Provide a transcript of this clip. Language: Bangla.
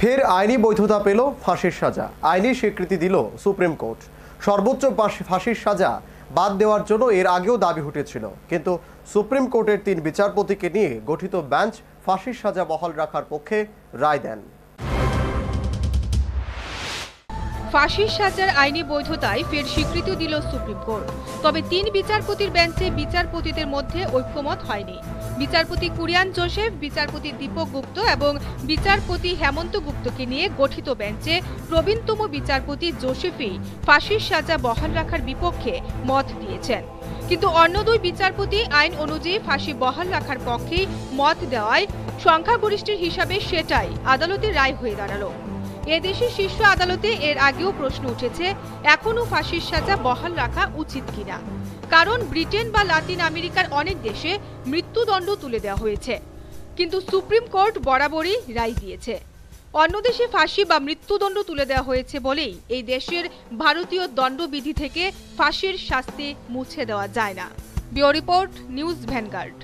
ফের আইনি বৈধতা পেল ফাঁসির সাজা। আইনি স্বীকৃতি দিল সুপ্রিম কোর্ট। সর্বোচ্চ ফাঁসির সাজা বাদ দেওয়ার জন্য এর আগেও দাবি উঠেছিল, কিন্তু সুপ্রিম কোর্টের 3 বিচারপতিকে নিয়ে গঠিত বেঞ্চ ফাঁসির সাজা বহাল রাখার পক্ষে রায় দেন। ফাঁসির সাজার আইনি বৈধতায় ফের স্বীকৃতি দিল সুপ্রিম কোর্ট। তবে 3 বিচারপতির বেঞ্চে বিচারপতিদের মধ্যে ঐক্যমত হয়নি। বিচারপতি কুরিয়ান জোসেফ, বিচারপতি দীপক গুপ্ত এবং বিচারপতি হেমন্ত গুপ্তকে নিয়ে গঠিত বেঞ্চে প্রবীণতম বিচারপতি জোসেফই ফাঁসির সাজা বহাল রাখার বিপক্ষে মত দিয়েছেন। কিন্তু অন্য 2 বিচারপতি আইন অনুযায়ী ফাঁসি বহাল রাখার পক্ষেই মত দেওয়ায় সংখ্যাগরিষ্ঠের হিসাবে সেটাই আদালতের রায় হয়ে দাঁড়ালো। এদেশের শীর্ষ আদালতে এর আগেও প্রশ্ন উঠেছে, এখনও ফাঁসির সাজা বহাল রাখা উচিত কিনা। কারণ ব্রিটেন বা লাতিন আমেরিকার অনেক দেশে মৃত্যুদণ্ড তুলে দেওয়া হয়েছে, কিন্তু সুপ্রিম কোর্ট বরাবরই রায় দিয়েছে অন্য দেশে ফাঁসি বা মৃত্যুদণ্ড তুলে দেওয়া হয়েছে বলেই এই দেশের ভারতীয় দণ্ডবিধি থেকে ফাঁসির শাস্তি মুছে দেওয়া যায় না। Bureau report, news vanguard.